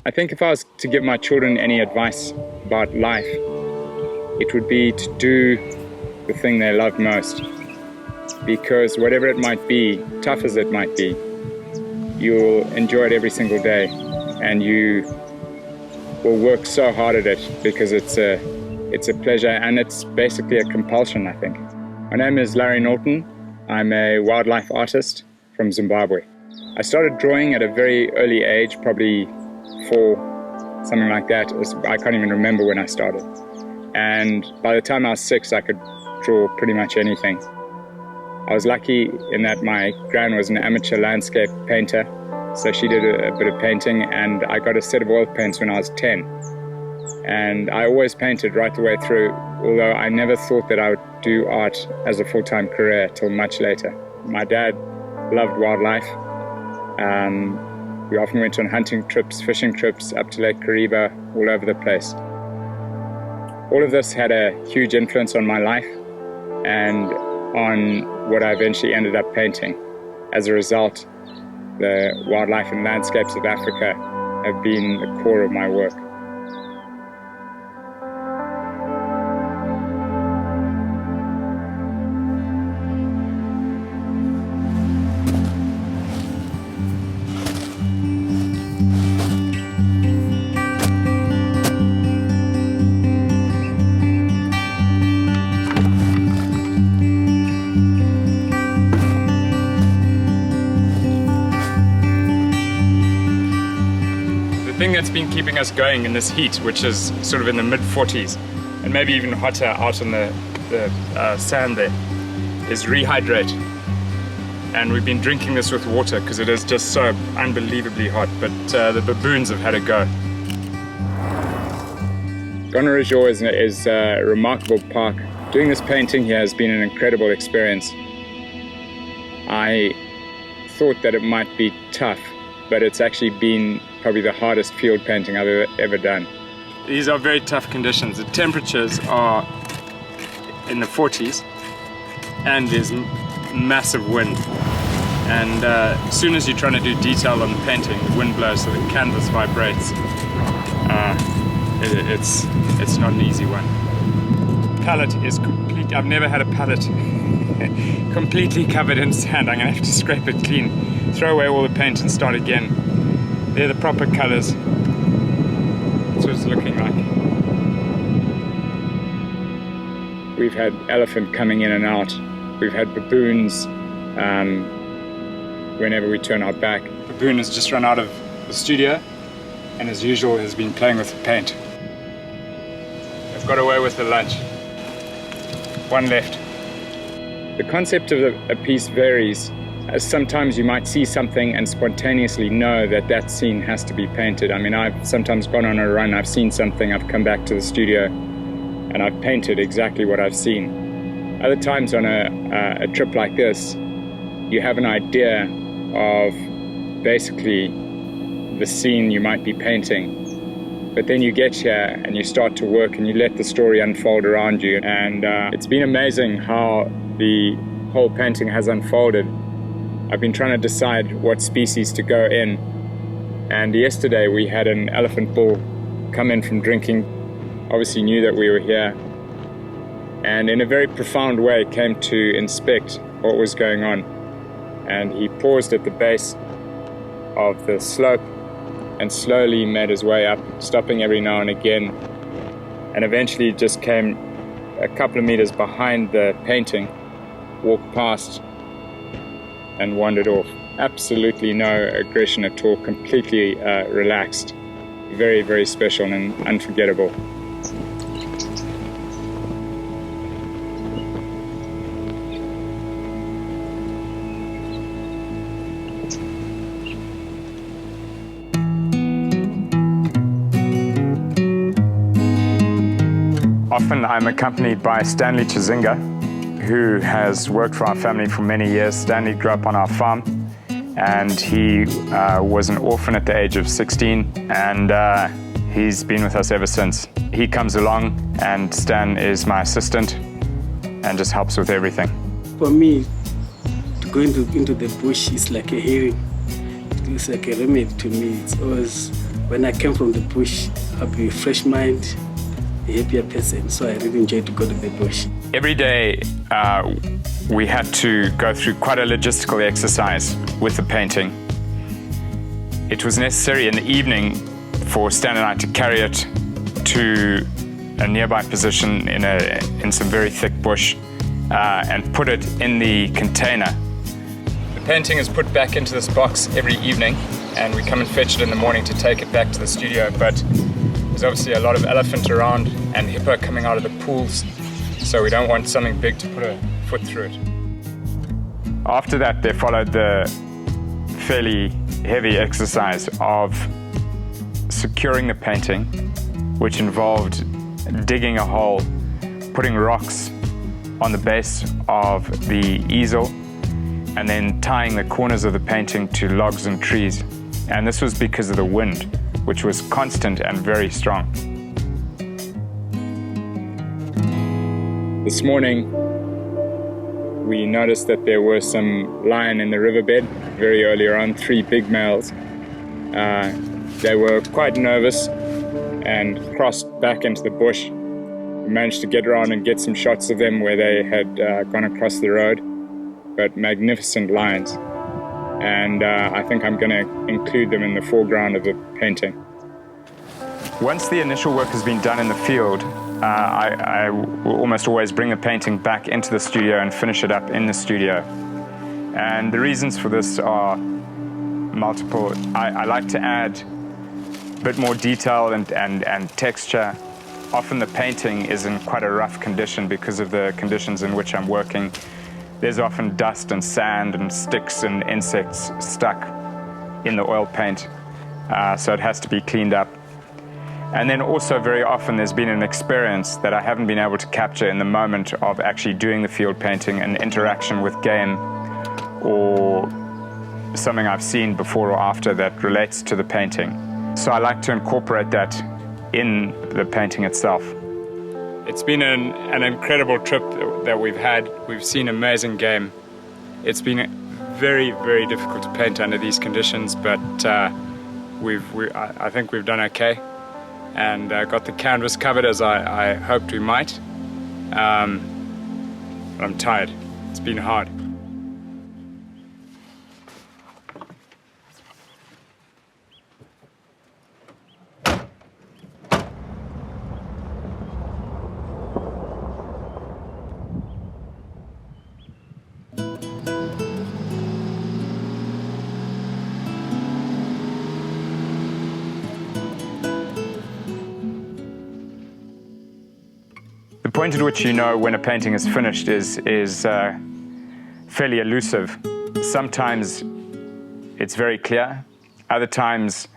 I think if I was to give my children any advice about life, it would be to do the thing they love most. Because whatever it might be, tough as it might be, you'll enjoy it every single day, and you will work so hard at it because it's a pleasure, and it's basically a compulsion, I think. My name is Larry Norton. I'm a wildlife artist from Zimbabwe. I started drawing at a very early age, probably 4, something like that. I can't even remember when I started. And by the time I was 6, I could draw pretty much anything. I was lucky in that my gran was an amateur landscape painter, so she did a bit of painting, and I got a set of oil paints when I was 10. And I always painted right the way through, although I never thought that I would do art as a full-time career till much later. My dad loved wildlife. We often went on hunting trips, fishing trips up to Lake Kariba, all over the place. All of this had a huge influence on my life and on what I eventually ended up painting. As a result, the wildlife and landscapes of Africa have been the core of my work. The thing that's been keeping us going in this heat, which is sort of in the mid-40s and maybe even hotter out on the sand there, is rehydrate. And we've been drinking this with water because it is just so unbelievably hot, but the baboons have had a go. Gonarezhou is a remarkable park. Doing this painting here has been an incredible experience. I thought that it might be tough, but it's actually been probably the hardest field painting I've ever done. These are very tough conditions. The temperatures are in the 40s and there's massive wind. And as soon as you're trying to do detail on the painting, the wind blows so the canvas vibrates. It's not an easy one. Palette is complete. I've never had a palette completely covered in sand. I'm gonna have to scrape it clean, throw away all the paint and start again. They're the proper colors. That's what it's looking like. We've had elephant coming in and out. We've had baboons whenever we turn our back. Baboon has just run out of the studio and as usual has been playing with the paint. I've got away with the lunch. One left. The concept of a piece varies. Sometimes you might see something and spontaneously know that that scene has to be painted. I mean, I've sometimes gone on a run, I've seen something, I've come back to the studio, and I've painted exactly what I've seen. Other times on a trip like this, you have an idea of basically the scene you might be painting, but then you get here and you start to work and you let the story unfold around you, and it's been amazing how the whole painting has unfolded. I've been trying to decide what species to go in, and yesterday we had an elephant bull come in from drinking, obviously knew that we were here, and in a very profound way came to inspect what was going on. And he paused at the base of the slope and slowly made his way up, stopping every now and again, and eventually just came a couple of meters behind the painting, walked past and wandered off. Absolutely no aggression at all, completely relaxed. Very, very special and unforgettable. Often I'm accompanied by Stanley Chizinga, who has worked for our family for many years. Stanley grew up on our farm, and he was an orphan at the age of 16, and he's been with us ever since. He comes along, and Stan is my assistant and just helps with everything. For me, to go into the bush is like a healing. It's like a remedy to me. It's always, when I came from the bush, I'll be a fresh mind, a happier person, so I really enjoy to go to the bush. Every day we had to go through quite a logistical exercise with the painting. It was necessary in the evening for Stan and I to carry it to a nearby position in some very thick bush and put it in the container. The painting is put back into this box every evening, and we come and fetch it in the morning to take it back to the studio, but there's obviously a lot of elephant around and hippo coming out of the pools, so we don't want something big to put a foot through it. After that, there followed the fairly heavy exercise of securing the painting, which involved digging a hole, putting rocks on the base of the easel, and then tying the corners of the painting to logs and trees. And this was because of the wind, which was constant and very strong. This morning, we noticed that there were some lion in the riverbed very early on, 3 big males. They were quite nervous and crossed back into the bush. We managed to get around and get some shots of them where they had gone across the road, but magnificent lions. And I think I'm going to include them in the foreground of the painting. Once the initial work has been done in the field, I will almost always bring the painting back into the studio and finish it up in the studio. And the reasons for this are multiple. I like to add a bit more detail and texture. Often the painting is in quite a rough condition because of the conditions in which I'm working. There's often dust and sand and sticks and insects stuck in the oil paint, so it has to be cleaned up. And then also very often there's been an experience that I haven't been able to capture in the moment of actually doing the field painting, an interaction with game or something I've seen before or after that relates to the painting. So I like to incorporate that in the painting itself. It's been an incredible trip that we've had. We've seen amazing game. It's been very, very difficult to paint under these conditions, but I think we've done okay. And got the canvas covered as I hoped we might. But I'm tired. It's been hard. The point at which you know when a painting is finished is fairly elusive. Sometimes it's very clear. Other times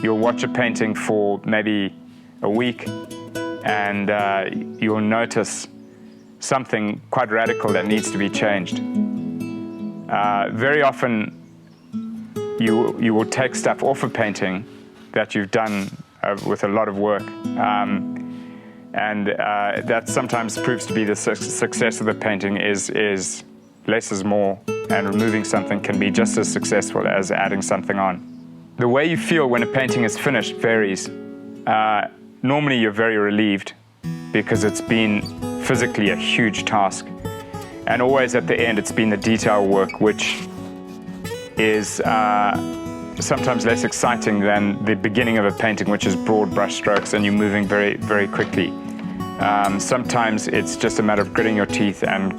you'll watch a painting for maybe a week and you'll notice something quite radical that needs to be changed. Very often you will take stuff off a painting that you've done with a lot of work, and that sometimes proves to be the success of the painting is less is more, and removing something can be just as successful as adding something on. The way you feel when a painting is finished varies. Normally you're very relieved because it's been physically a huge task, and always at the end it's been the detail work, which is sometimes less exciting than the beginning of a painting, which is broad brush strokes and you're moving very, very quickly. Sometimes it's just a matter of gritting your teeth and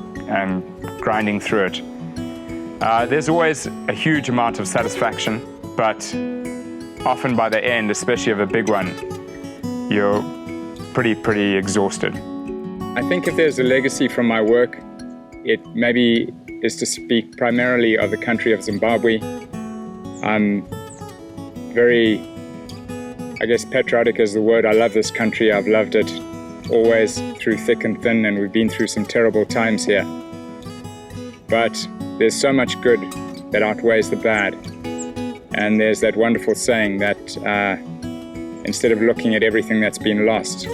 grinding through it. There's always a huge amount of satisfaction, but often by the end, especially of a big one, you're pretty exhausted. I think if there's a legacy from my work, it maybe is to speak primarily of the country of Zimbabwe. I'm very, I guess patriotic is the word. I love this country. I've loved it always through thick and thin, and we've been through some terrible times here. But there's so much good that outweighs the bad. And there's that wonderful saying that instead of looking at everything that's been lost,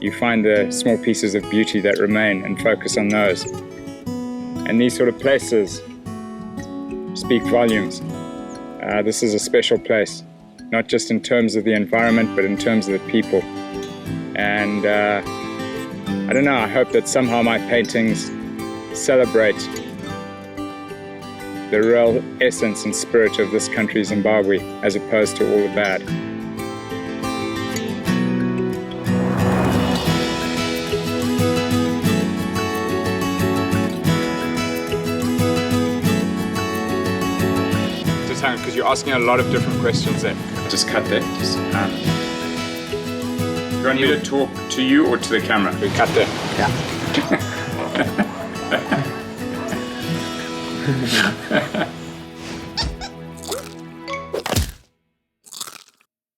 you find the small pieces of beauty that remain and focus on those. And these sort of places speak volumes. This is a special place, not just in terms of the environment, but in terms of the people. And I don't know, I hope that somehow my paintings celebrate the real essence and spirit of this country, Zimbabwe, as opposed to all the bad. Just hang on, because you're asking a lot of different questions there. Just cut there. Do you want me to talk to you or to the camera? We cut there. Yeah.